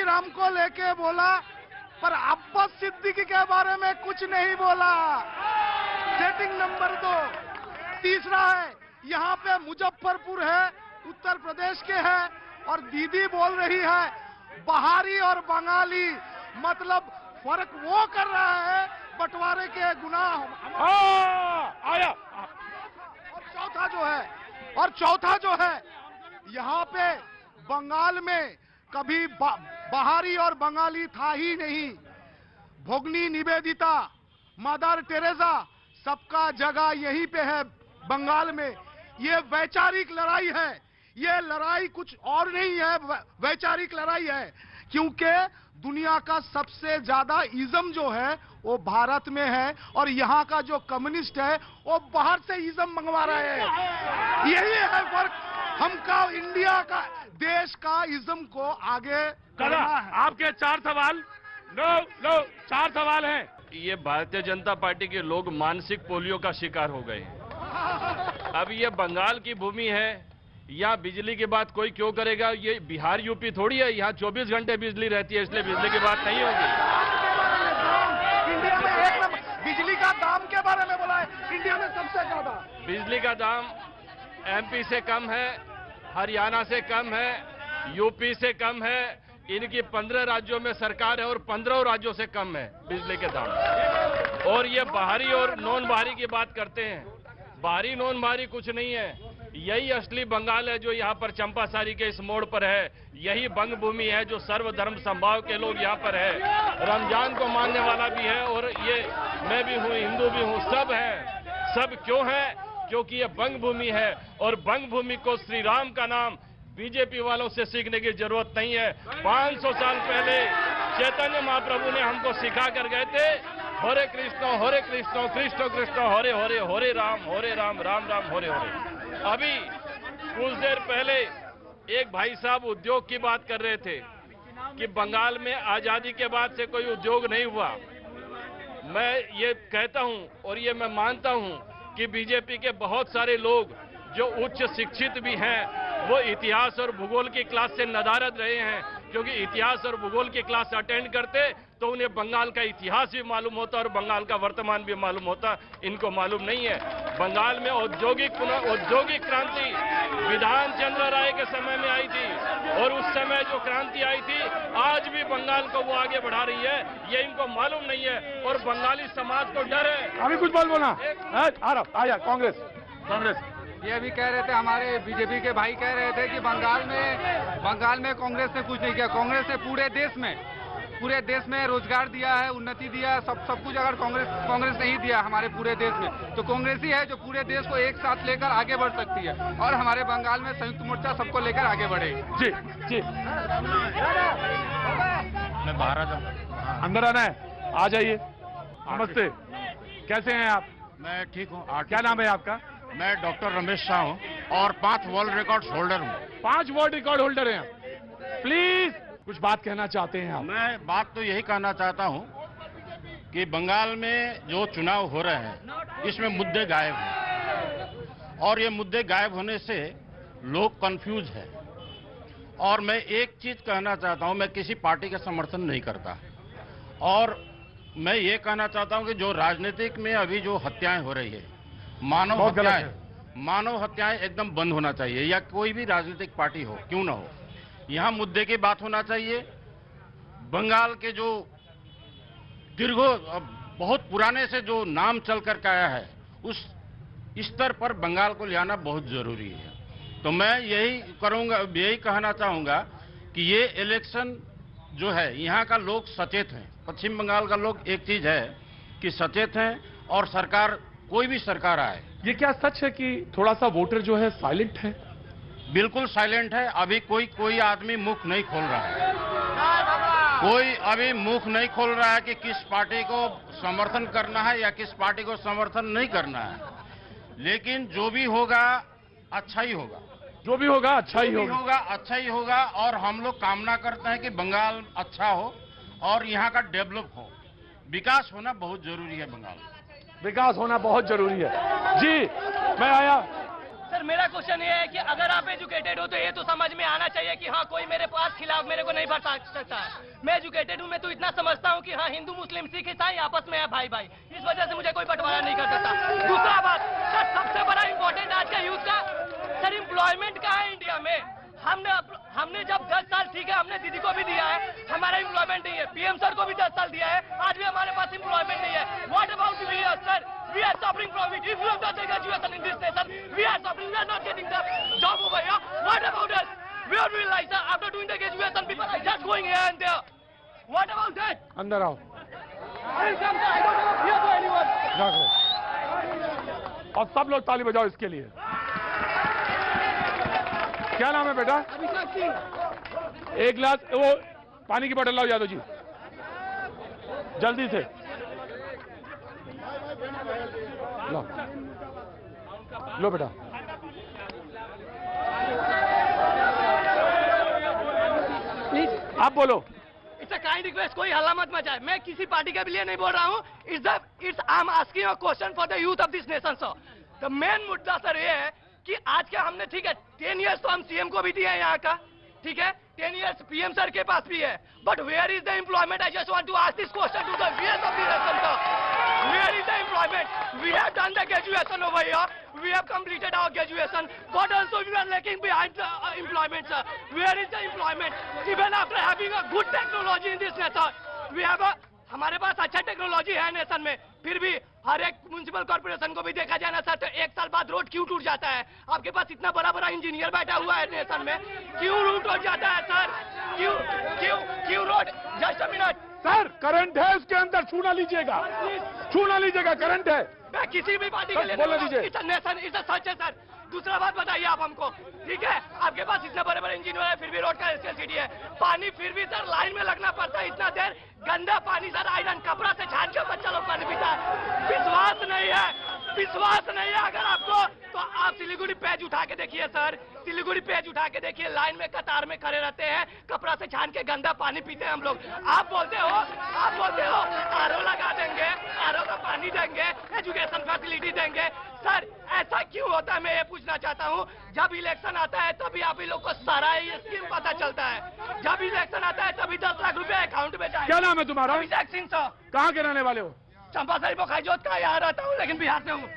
राम को लेके बोला, पर अब्बास सिद्दीकी के बारे में कुछ नहीं बोला। Setting number 2। तीसरा है, यहाँ पे मुजफ्फरपुर है, उत्तर प्रदेश के है, और दीदी बोल रही है बहारी और बंगाली, मतलब फर्क वो कर रहा है बंटवारे के गुनाह। आया। और चौथा जो है यहाँ पे बंगाल में कभी बहारी और बंगाली था ही नहीं। भोगनी निवेदिता, मदर टेरेसा, सबका जगह यहीं पे है बंगाल में। ये वैचारिक लड़ाई है, ये लड़ाई कुछ और नहीं है, वैचारिक लड़ाई है, क्योंकि दुनिया का सबसे ज्यादा इज्म जो है वो भारत में है, और यहाँ का जो कम्युनिस्ट है वो बाहर से इज्म मंगवा रहे हैं। यही है फर्क, हमका इंडिया का, देश का इज्म को आगे करना है। आपके 4 सवाल। लो 4 सवाल हैं। ये भारतीय जनता पार्टी के लोग मानसिक पोलियो का शिकार हो गए हैं। अब ये बंगाल की भूमि है, यहाँ बिजली की बात कोई क्यों करेगा? ये बिहार यूपी थोड़ी है, यहाँ 24 घंटे बिजली रहती है, इसलिए बिजली की बात नहीं होगी। इंडिया में एक नंबर बिजली का दाम के बारे में बोला है, इंडिया में सबसे ज्यादा बिजली का दाम एमपी से कम है, हरियाणा से कम है, यूपी से कम है। इनकी 15 राज्यों में सरकार है और 15 राज्यों से कम है बिजली के दाम। और ये बाहरी और नॉन बाहरी की बात करते हैं, बाहरी नॉन बाहरी कुछ नहीं है। यही असली बंगाल है जो यहाँ पर चंपासारी के इस मोड़ पर है। यही बंग भूमि है जो सर्वधर्म संभाव के लोग यहाँ पर है। रमजान को मानने वाला भी है, और ये मैं भी हूँ, हिंदू भी हूँ, सब है। सब क्यों है? क्योंकि ये बंग भूमि है, और बंग भूमि को श्री राम का नाम बीजेपी वालों से सीखने की जरूरत नहीं है। 500 साल पहले चैतन्य महाप्रभु ने हमको सिखा कर गए थे, हरे कृष्ण कृष्ण कृष्ण हरे हरे, हरे राम राम राम हरे हरे। अभी कुछ देर पहले एक भाई साहब उद्योग की बात कर रहे थे कि बंगाल में आजादी के बाद से कोई उद्योग नहीं हुआ। मैं ये कहता हूं और ये मैं मानता हूं कि बीजेपी के बहुत सारे लोग जो उच्च शिक्षित भी हैं, वो इतिहास और भूगोल की क्लास से नदारद रहे हैं, क्योंकि इतिहास और भूगोल की क्लास अटेंड करते तो उन्हें बंगाल का इतिहास भी मालूम होता और बंगाल का वर्तमान भी मालूम होता। इनको मालूम नहीं है। बंगाल में औद्योगिक क्रांति विधान चंद्र राय के समय में आई थी और उस समय जो क्रांति आई थी आज भी बंगाल को वो आगे बढ़ा रही है, ये इनको मालूम नहीं है और बंगाली समाज को डर है। अभी कुछ बोलना आ रहा आया कांग्रेस ये भी कह रहे थे, हमारे बीजेपी के भाई कह रहे थे कि बंगाल में कांग्रेस ने कुछ नहीं किया। कांग्रेस ने पूरे देश में रोजगार दिया है, उन्नति दिया है, सब कुछ अगर कांग्रेस नहीं दिया हमारे पूरे देश में, तो कांग्रेस ही है जो पूरे देश को एक साथ लेकर आगे बढ़ सकती है और हमारे बंगाल में संयुक्त मोर्चा सबको लेकर आगे बढ़ेगी। जी मैं बाहर अंदर आना है, आ जाइए। नमस्ते, कैसे हैं आप? मैं ठीक हूँ। क्या नाम है आपका? मैं डॉक्टर रमेश शाह हूँ और 5 वर्ल्ड रिकॉर्ड होल्डर हूँ। 5 वर्ल्ड रिकॉर्ड होल्डर हैं। प्लीज कुछ बात कहना चाहते हैं आप? मैं बात तो यही कहना चाहता हूँ कि बंगाल में जो चुनाव हो रहे हैं इसमें मुद्दे गायब हैं और ये मुद्दे गायब होने से लोग कंफ्यूज हैं। और मैं एक चीज कहना चाहता हूँ, मैं किसी पार्टी का समर्थन नहीं करता और मैं ये कहना चाहता हूँ कि जो राजनीतिक में अभी जो हत्याएं हो रही है, मानव हत्याएं एकदम बंद होना चाहिए, या कोई भी राजनीतिक पार्टी हो क्यों ना हो, यहाँ मुद्दे की बात होना चाहिए। बंगाल के जो बहुत पुराने से जो नाम चल कर आया है उस स्तर पर बंगाल को ले आना बहुत जरूरी है। तो मैं यही कहना चाहूंगा कि ये इलेक्शन जो है यहाँ का लोग सचेत हैं। पश्चिम बंगाल का लोग एक चीज है कि सचेत हैं और सरकार कोई भी सरकार आए। ये क्या सच है कि थोड़ा सा वोटर जो है साइलेंट है? बिल्कुल साइलेंट है। अभी कोई आदमी मुख नहीं खोल रहा है, कोई अभी मुख नहीं खोल रहा है कि किस पार्टी को समर्थन करना है या किस पार्टी को समर्थन नहीं करना है। लेकिन जो भी होगा अच्छा ही होगा, जो भी होगा अच्छा ही होगा और हम लोग कामना करते हैं कि बंगाल अच्छा हो और यहाँ का डेवलप हो। विकास होना बहुत जरूरी है, विकास होना बहुत जरूरी है। जी मैं आया। सर मेरा क्वेश्चन ये है कि अगर आप एजुकेटेड हो तो ये तो समझ में आना चाहिए कि हाँ कोई मेरे पास खिलाफ मेरे को नहीं बढ़ सकता है। मैं एजुकेटेड हूँ, मैं तो इतना समझता हूँ कि हाँ हिंदू मुस्लिम सिख ईसाई आपस में है भाई भाई, इस वजह से मुझे कोई बंटवारा नहीं कर सकता। दूसरा बात सर, सबसे बड़ा इंपॉर्टेंट आज का यूथ का सर एम्प्लॉयमेंट का है इंडिया में। हमने जब 10 साल, ठीक है हमने दीदी को भी दिया है, हमारा एम्प्लॉयमेंट नहीं है। पीएम सर को भी 10 साल दिया है, आज भी हमारे पास एम्प्लॉयमेंट नहीं है। What about we sir? We are suffering from it. If you have done the graduation in this nation, we are suffering. We are not getting the job over here. What about us? Where do we like, sir? After doing the graduation, people are just going here and there. What about that? अंदर आओ। I will come, sir. I don't have fear for anyone. और सब लोग ताली बजाओ इसके लिए। क्या नाम है बेटा? अभिषेक सिंह। एक गिलास वो पानी की बोतल लाओ यादव जी, जल्दी से लो बेटा। प्लीज आप बोलो। इट्स अ काइंड रिक्वेस्ट, कोई हल्ला मत मचाए। मैं किसी पार्टी के लिए नहीं बोल रहा हूँ। It's I am asking a question for the youth of this nation sir. The main मुद्दा सर ये है कि आज के हमने, ठीक है 10 इयर्स तो हम सीएम को भी दिए हैं यहाँ का, ठीक है 10 इयर्स पीएम सर के पास भी है, but where is the employment? I just want to ask this question to the VS of the nation sir. Where is the employment? We have done the graduation over here. We have completed our graduation, but also we are lagging behind the employment, sir. Where is the employment? Even after having a good technology in this nation, we have हमारे पास अच्छा technology है nation में, फिर भी हर एक municipal corporation को भी देखा जाए ना सर, तो 1 साल बाद रोड क्यों टूट जाता है? आपके पास इतना बड़ा बड़ा इंजीनियर बैठा हुआ है नेशन में, क्यों रोड टूट जाता है सर? क्यों road? Just a minute sir, current है उसके अंदर, छू ना लीजिएगा, करंट है। मैं किसी भी पार्टी के लिए बोल दीजिए। इट्स नेशन, इट्स सच है सर। दूसरा बात बताइए आप हमको, ठीक है आपके पास इतने बड़े बड़े इंजीनियर है, फिर भी रोड का एसएलसीडी है, पानी फिर भी सर लाइन में लगना पड़ता है इतना देर, गंदा पानी सर, आयरन कपड़ा से छान के बच्चा लोग पानी पीता है। विश्वास नहीं है अगर आपको, तो आप सिलीगुड़ी पेज उठा के देखिए सर, सिलीगुड़ी पेज उठा के देखिए, लाइन में कतार में खड़े रहते हैं, कपड़ा से छान के गंदा पानी पीते हैं हम लोग। आप बोलते हो आरओ लगा देंगे, आरओ का पानी देंगे, एजुकेशन फैसिलिटी देंगे। सर ऐसा क्यों होता है, मैं ये पूछना चाहता हूँ। जब इलेक्शन आता है तभी आप ही लोग को सारा ये स्कीम पता चलता है। जब इलेक्शन आता है तभी 10 लाख रुपए अकाउंट में जाए। क्या नाम है तुम्हारा? अभिषेक सिंह सर। कहाँ के रहने वाले हो? चंपासरी बोखाईजोत का, यहाँ रहता हूँ लेकिन बिहार से हूँ।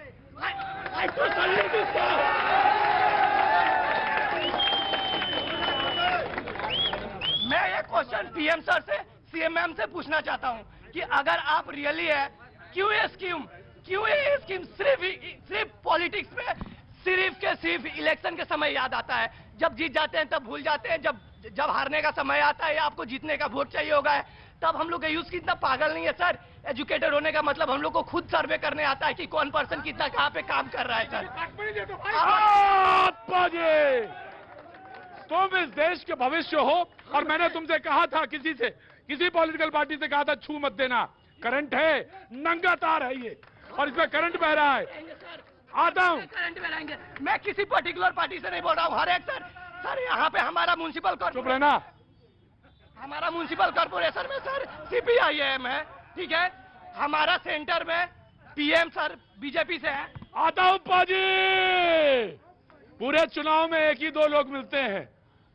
मैं ये क्वेश्चन पीएम सर से, सीएम मैम से पूछना चाहता हूँ कि अगर आप रियली है, क्यों ये स्कीम सिर्फ पॉलिटिक्स में सिर्फ इलेक्शन के समय याद आता है। जब जीत जाते हैं तब भूल जाते हैं, जब हारने का समय आता है या आपको जीतने का वोट चाहिए होगा है, तब हम लोग का यूज कितना पागल नहीं है सर। एजुकेटेड होने का मतलब हम लोग को खुद सर्वे करने आता है कि कौन पर्सन कितना कहाँ पे काम कर रहा है सर। तुम इस देश के भविष्य हो और मैंने तुमसे कहा था, किसी पॉलिटिकल पार्टी से कहा था छू मत देना। करंट है, नंगा तार है ये, और इसमें करंट बह रहा है। आता हूँ, करंट में रहेंगे। मैं किसी पर्टिकुलर पार्टी से नहीं बोल रहा हूँ, हर एक सर यहाँ पे हमारा म्युनिसिपल चुप रहना। हमारा म्युनिसिपल कॉर्पोरेशन में सर CPIM है, ठीक है। हमारा सेंटर में PM सर बीजेपी से है। आता हूँ पाजी। पूरे चुनाव में एक ही दो लोग मिलते हैं।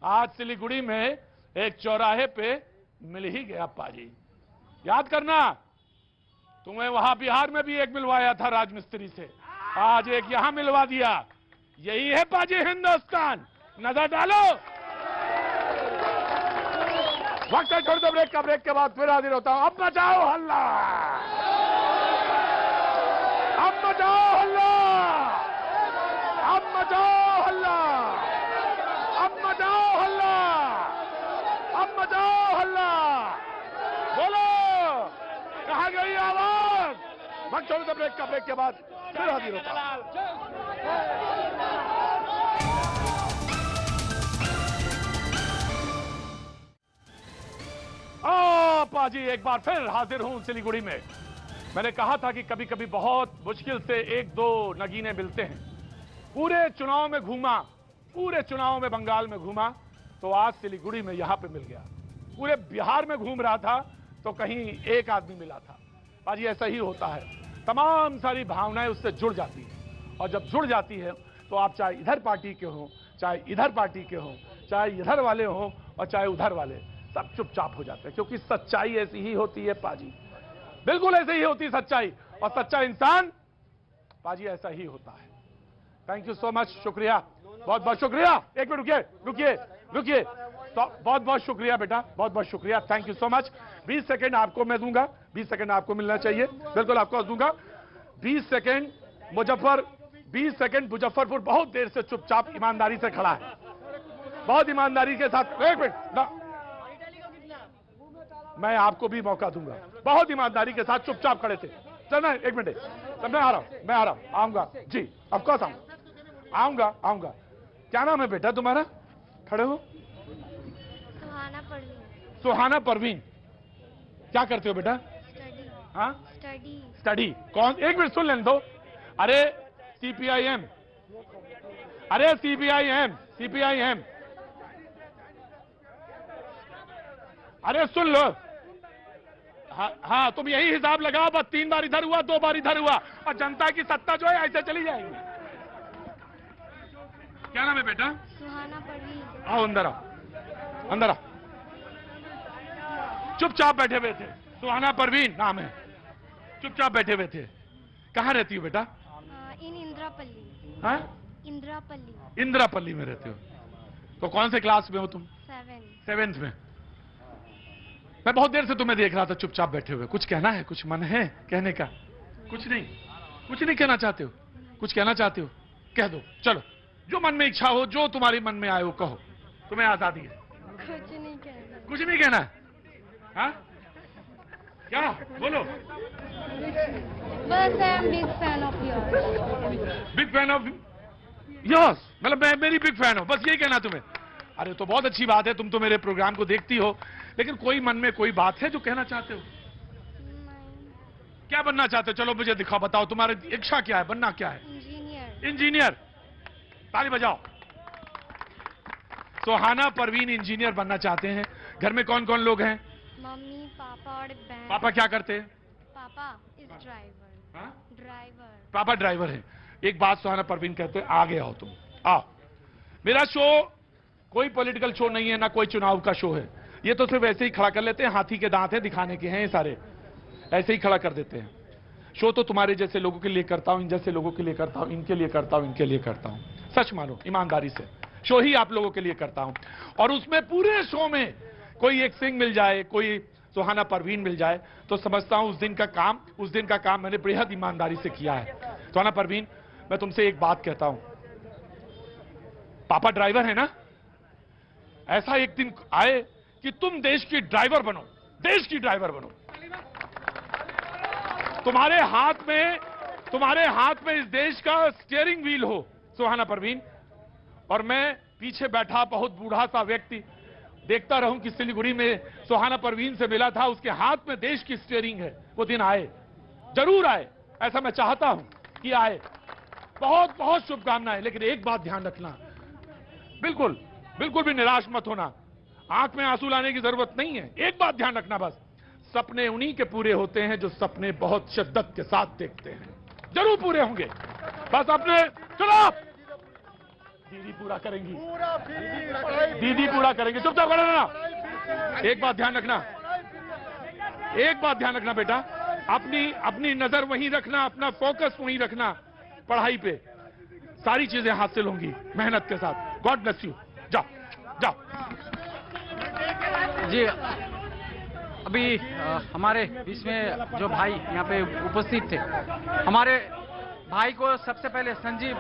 आज सिलीगुड़ी में एक चौराहे पे मिल ही गया पाजी। याद करना, तुम्हें वहां बिहार में भी एक मिलवाया था राजमिस्त्री से, आज एक यहां मिलवा दिया। यही है पाजी हिंदुस्तान। नजर डालो। वक्त है छोड़ दो ब्रेक का, ब्रेक के बाद फिर हाजिर होता हूं। अब मचाओ हल्ला, अब मचाओ हल्ला, अब मचाओ हल्ला, अब मचाओ हल्ला, अब मचाओ हल्ला। बोलो, कहां गई आवाज? वक्त छोड़ दो ब्रेक का, ब्रेक के बाद फिर हाजिर होता हूं। पाजी एक बार फिर हाजिर हूं सिलीगुड़ी में। मैंने कहा था कि कभी कभी बहुत मुश्किल से एक दो नगीने मिलते हैं। पूरे चुनाव में घूमा, पूरे चुनाव में बंगाल में घूमा, तो आज सिलीगुड़ी में यहां पे मिल गया। पूरे बिहार में घूम रहा था तो कहीं एक आदमी मिला था। पाजी ऐसा ही होता है, तमाम सारी भावनाएं उससे जुड़ जाती हैं, और जब जुड़ जाती है तो आप चाहे इधर पार्टी के हो, चाहे इधर पार्टी के हो, चाहे इधर वाले हो और चाहे उधर वाले, सब चुपचाप हो जाते हैं। क्योंकि सच्चाई ऐसी ही होती है पाजी, बिल्कुल ऐसे ही होती है सच्चाई, और सच्चा इंसान पाजी ऐसा ही होता है। थैंक यू सो मच, शुक्रिया, बहुत बहुत शुक्रिया। एक मिनट रुकिए रुकिए रुकिए, तो बहुत बहुत शुक्रिया बेटा, बहुत बहुत शुक्रिया, thank you so much. 20 second आपको मैं दूंगा, 20 सेकंड आपको मिलना चाहिए, बिल्कुल आपको दूंगा 20 सेकंड। बीस सेकंड मुजफ्फरपुर बहुत देर से चुपचाप ईमानदारी से खड़ा है, बहुत ईमानदारी के साथ। एक मिनट ना, मैं आपको भी मौका दूंगा। बहुत ईमानदारी के साथ चुपचाप खड़े थे। चलना, एक मिनट, मैं आ रहा हूं, आऊंगा जी, ऑफकोर्स आऊंगा। क्या नाम है बेटा तुम्हारा? खड़े हो। सुहाना परवीन। क्या करते हो बेटा? स्टडी। हाँ, स्टडी। कौन? एक मिनट सुन लेने दो। अरे CPIM, अरे CPIM, अरे सुन लो। हाँ, तुम यही हिसाब लगाओ, बस 3 बार इधर हुआ, 2 बार इधर हुआ, और जनता की सत्ता जो है ऐसे चली जाएगी। क्या नाम है बेटा? सुहाना परवीन। आओ अंदर आओ, अंदर आओ। चुपचाप बैठे हुए थे। सुहाना परवीन नाम है, चुपचाप बैठे हुए थे। कहाँ रहती हो बेटा? इन इंद्रापल्ली। हाँ, इंद्रापल्ली में रहते हो। तो कौन से क्लास में हो तुम? 7th में। मैं बहुत देर से तुम्हें देख रहा था चुपचाप बैठे हुए। कुछ कहना है? कुछ मन है कहने का? कुछ नहीं कहना चाहते हो? कुछ कहना चाहते हो? कह दो, चलो, जो मन में इच्छा हो, जो तुम्हारी मन में आए वो कहो, तुम्हें आजादी है। कुछ नहीं कहना है? हाँ, क्या बोलो? बस I am big fan of yours. Big fan of yes, मतलब मैं मेरी बिग फैन हूं, बस यही कहना तुम्हें। अरे तो बहुत अच्छी बात है, तुम तो मेरे प्रोग्राम को देखती हो, लेकिन कोई मन में कोई बात है जो कहना चाहते हो? क्या बनना चाहते हो? चलो मुझे दिखाओ, बताओ तुम्हारी इच्छा क्या है, बनना क्या है? इंजीनियर। ताली बजाओ। सुहाना परवीन इंजीनियर बनना चाहते हैं। घर में कौन कौन लोग हैं? मम्मी, पापा और बहन। पापा क्या करते हैं? पापा इज ड्राइवर। ड्राइवर। पापा ड्राइवर हैं। एक बात सुहाना परवीन कहते हैं, आगे आओ तुम, आओ। मेरा शो कोई पॉलिटिकल शो नहीं है, ना कोई चुनाव का शो है। ये तो सिर्फ ऐसे ही खड़ा कर लेते हैं, हाथी के दांत है दिखाने के हैं ये सारे, ऐसे ही खड़ा कर देते हैं। शो तो तुम्हारे जैसे लोगों के लिए करता हूं, इन जैसे लोगों के लिए करता हूं, इनके लिए करता हूं, इनके लिए करता हूं। सच मानो ईमानदारी से, शो ही आप लोगों के लिए करता हूं। और उसमें पूरे शो में कोई एक सिंह मिल जाए, कोई सुहाना परवीन मिल जाए, तो समझता हूं उस दिन का काम मैंने बेहद ईमानदारी से किया है। सुहाना परवीन, मैं तुमसे एक बात कहता हूं, पापा ड्राइवर है ना, ऐसा एक दिन आए कि तुम देश की ड्राइवर बनो, देश की ड्राइवर बनो। तुम्हारे हाथ में इस देश का स्टीयरिंग व्हील हो सुहाना परवीन, और मैं पीछे बैठा बहुत बूढ़ा सा व्यक्ति देखता रहूं कि सिलीगुड़ी में सुहाना परवीन से मिला था, उसके हाथ में देश की स्टीयरिंग है। वो दिन आए, जरूर आए, ऐसा मैं चाहता हूं कि आए। बहुत बहुत शुभकामनाएं। लेकिन एक बात ध्यान रखना, बिल्कुल बिल्कुल भी निराश मत होना, आंख में आंसू लाने की जरूरत नहीं है। एक बात ध्यान रखना, बस सपने उन्हीं के पूरे होते हैं जो सपने बहुत शिद्दत के साथ देखते हैं। जरूर पूरे होंगे, बस अपने चलो दीदी पूरा करेंगी, दीदी पूरा करेंगे, चुपचाप खड़े रहना। एक बात ध्यान रखना बेटा, अपनी नजर वहीं रखना, अपना फोकस वहीं रखना, पढ़ाई पे। सारी चीजें हासिल होंगी मेहनत के साथ। God bless you. जाओ जाओ जी। अभी हमारे बीच में जो भाई यहाँ पे उपस्थित थे, हमारे भाई को सबसे पहले संजीव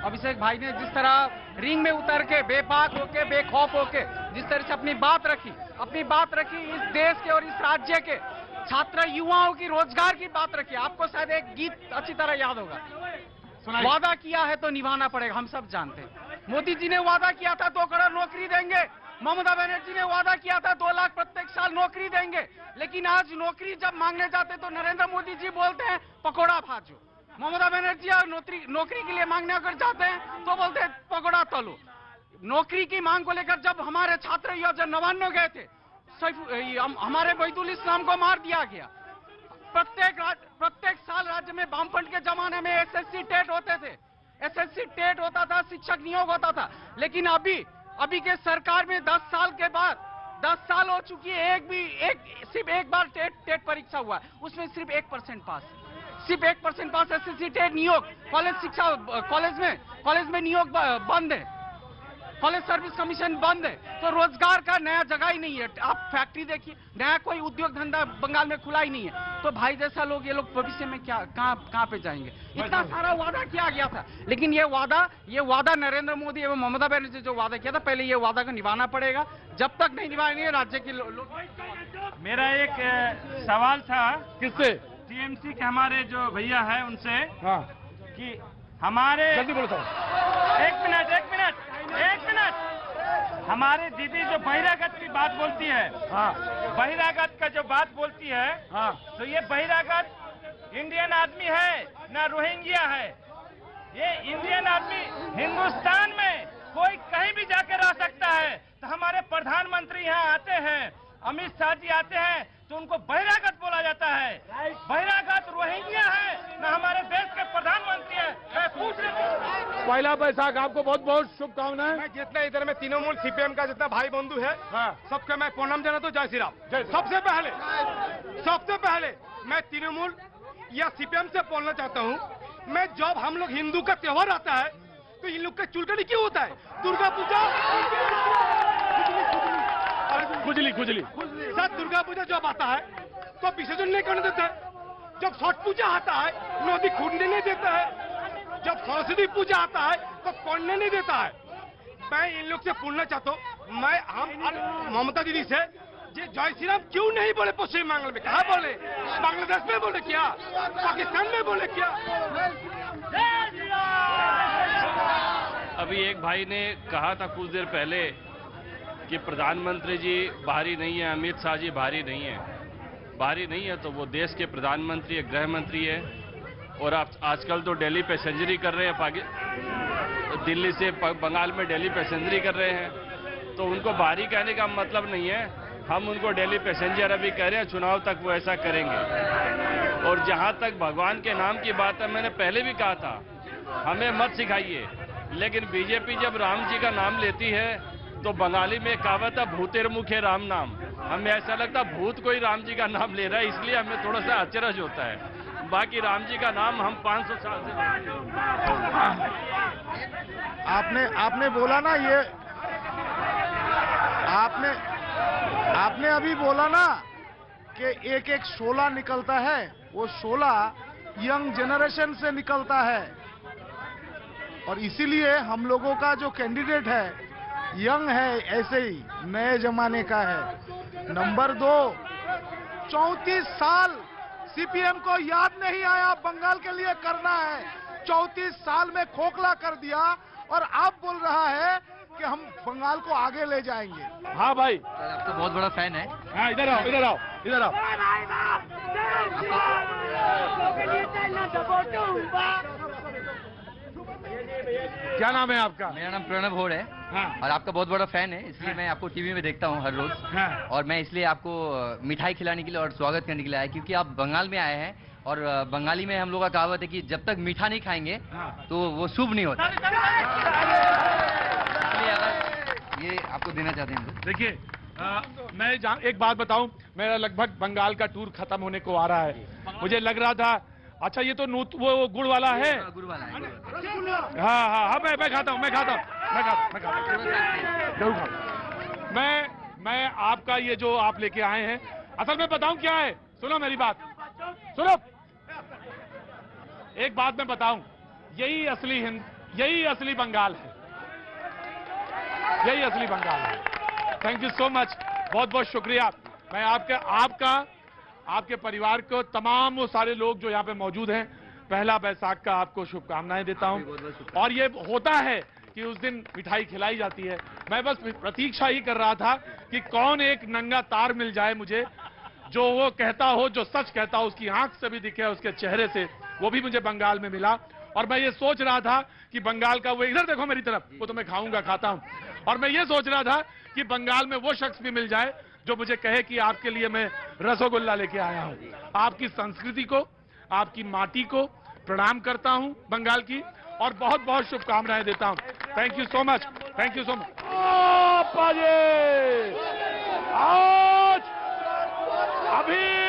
अभिषेक भाई ने जिस तरह रिंग में उतर के बेबाक होके, बेखौफ होके जिस तरह से अपनी बात रखी इस देश के और इस राज्य के छात्र युवाओं की रोजगार की बात रखी। आपको शायद एक गीत अच्छी तरह याद होगा, वादा किया है तो निभाना पड़ेगा, हम सब जानते हैं। मोदी जी ने वादा किया था 2 करोड़ नौकरी देंगे, ममता बनर्जी ने वादा किया था 2 लाख प्रत्येक साल नौकरी देंगे, लेकिन आज नौकरी जब मांगने जाते तो नरेंद्र मोदी जी बोलते हैं पकौड़ा भाजो। ममता बनर्जी और नौकरी के लिए मांगने अगर जाते हैं तो बोलते हैं पकौड़ा तलो। नौकरी की मांग को लेकर जब हमारे छात्र युवा नवान्न गए थे, हमारे वहीदुल इस्लाम को मार दिया गया। प्रत्येक साल राज्य में वामफ्रंट के जमाने में एसएससी टेट होते थे, एसएससी टेट होता था, शिक्षक नियोग होता था। लेकिन अभी के सरकार में 10 साल के बाद 10 साल हो चुकी है, सिर्फ एक बार टेट परीक्षा हुआ, उसमें सिर्फ 1% पास, सिर्फ 1% पास। एसएससी टेट नियोग, कॉलेज में नियोग बंद है, कॉलेज सर्विस कमीशन बंद है, तो रोजगार का नया जगह ही नहीं है। आप फैक्ट्री देखिए, नया कोई उद्योग धंधा बंगाल में खुला ही नहीं है। तो भाई जैसा लोग, ये लोग भविष्य में कहां पे जाएंगे? इतना सारा वादा किया गया था, लेकिन ये वादा नरेंद्र मोदी एवं ममता बनर्जी जो वादा किया था, पहले ये वादा को निभाना पड़ेगा। जब तक नहीं निभाएंगे राज्य के लोग। मेरा एक सवाल था, किससे? टीएमसी के हमारे जो भैया है उनसे, हाँ, कि हमारे जल्दी बोलो सर। एक मिनट, हमारे दीदी जो बहिरागत की बात बोलती है, हाँ, बहिरागत का जो बात बोलती है, हाँ, तो ये बहिरागत इंडियन आदमी है ना रोहिंग्या है? ये इंडियन आदमी हिंदुस्तान में कोई कहीं भी जाके रह सकता है। तो हमारे प्रधानमंत्री यहाँ आते हैं, अमित शाह जी आते हैं, तो उनको बहिरागत बोला जाता है। बहिरागत रोहिंग्या है ना हमारे देश के प्रधानमंत्री है? मैं पूछ रहा हूँ। पहला बैसाख आपको बहुत बहुत शुभकामनाएं। मैं जितने इधर में तृणमूल सीपीएम का जितना भाई बंधु है, हाँ, सबके मैं प्रणाम जनाता हूं। जय श्री राम। सबसे पहले मैं तृणमूल या सीपीएम से बोलना चाहता हूं, मैं जब हम लोग हिंदू का त्योहार आता है तो इन लोग का चुलकड़ी क्यों होता है? दुर्गा पूजा, खुजली सर, दुर्गा पूजा जब आता है तो विसर्जन नहीं करने देते, जब छठ पूजा आता है नदी खूदने नहीं देता है, जब सरस्वती पूजा आता है तो पढ़ने नहीं देता है। मैं इन लोग से पूछना चाहता हूँ, हम ममता दीदी से, जय श्री राम क्यों नहीं बोले पश्चिम बंगाल में? कहा बोले? बांग्लादेश में बोले क्या? पाकिस्तान में बोले क्या? अभी एक भाई ने कहा था कुछ देर पहले कि प्रधानमंत्री जी बाहरी नहीं है, अमित शाह जी बाहरी नहीं है। बाहरी नहीं है तो वो देश के प्रधानमंत्री है, गृह मंत्री है, और आप आजकल तो दिल्ली पैसेंजरी कर रहे हैं, दिल्ली से बंगाल में दिल्ली पैसेंजरी कर रहे हैं, तो उनको बाहरी कहने का मतलब नहीं है। हम उनको दिल्ली पैसेंजर अभी कह रहे हैं, चुनाव तक वो ऐसा करेंगे। और जहां तक भगवान के नाम की बात है, मैंने पहले भी कहा था, हमें मत सिखाइए, लेकिन बीजेपी जब राम जी का नाम लेती है तो बंगाली में कहावत है, भूतेर मुखे राम नाम। हमें ऐसा लगता भूत कोई राम जी का नाम ले रहा है, इसलिए हमें थोड़ा सा अचरज होता है। बाकी राम जी का नाम हम 500 साल से आपने बोला ना, ये आपने अभी बोला ना कि एक एक शोला निकलता है, वो शोला यंग जनरेशन से निकलता है, और इसीलिए हम लोगों का जो कैंडिडेट है यंग है, ऐसे ही नए जमाने का है। नंबर 2, 34 साल सीपीएम को याद नहीं आया बंगाल के लिए करना है, 34 साल में खोखला कर दिया, और अब बोल रहा है कि हम बंगाल को आगे ले जाएंगे। हाँ भाई, आपका बहुत बड़ा फैन है। हाँ इधर आओ, इधर आओ, इधर आओ। क्या नाम है आपका? मेरा नाम प्रणव होड़ है। हाँ। और आपका बहुत बड़ा फैन है, इसलिए मैं आपको टीवी में देखता हूँ हर रोज। हाँ। और मैं इसलिए आपको मिठाई खिलाने के लिए और स्वागत करने के लिए आया, क्योंकि आप बंगाल में आए हैं, और बंगाली में हम लोग का कहावत है कि जब तक मीठा नहीं खाएंगे तो वो शुभ नहीं होता। इसलिए अगर ये आपको देना चाहते हैं। देखिए, मैं एक बात बताऊं, मेरा लगभग बंगाल का टूर खत्म होने को आ रहा है। मुझे लग रहा था, अच्छा ये तो वो गुड़ वाला है। गुड़ वाला है। हाँ हाँ हाँ, मैं खाता हूँ, जरूर खाऊं। मैं आपका ये जो आप लेके आए हैं, असल में बताऊं क्या है, सुनो मेरी बात, सुनो। एक बात मैं बताऊं, यही असली बंगाल है, यही असली बंगाल है। थैंक यू सो मच, बहुत बहुत शुक्रिया। मैं आपके परिवार को, तमाम वो सारे लोग जो यहाँ पे मौजूद हैं, पहला बैसाख का आपको शुभकामनाएं देता हूँ। और ये होता है कि उस दिन मिठाई खिलाई जाती है। मैं बस प्रतीक्षा ही कर रहा था कि कौन एक नंगा तार मिल जाए मुझे, जो वो कहता हो, जो सच कहता हो, उसकी आंख से भी दिखे, उसके चेहरे से। वो भी मुझे बंगाल में मिला, और मैं ये सोच रहा था कि बंगाल का वो, इधर देखो मेरी तरफ, वो तो मैं खाऊंगा, खाता हूं, और मैं ये सोच रहा था कि बंगाल में वो शख्स भी मिल जाए जो मुझे कहे कि आपके लिए मैं रसगुल्ला लेके आया हूं। आपकी संस्कृति को, आपकी माटी को प्रणाम करता हूं, बंगाल की, और बहुत बहुत शुभकामनाएं देता हूं। Thank you so much, thank you so much. आज अभी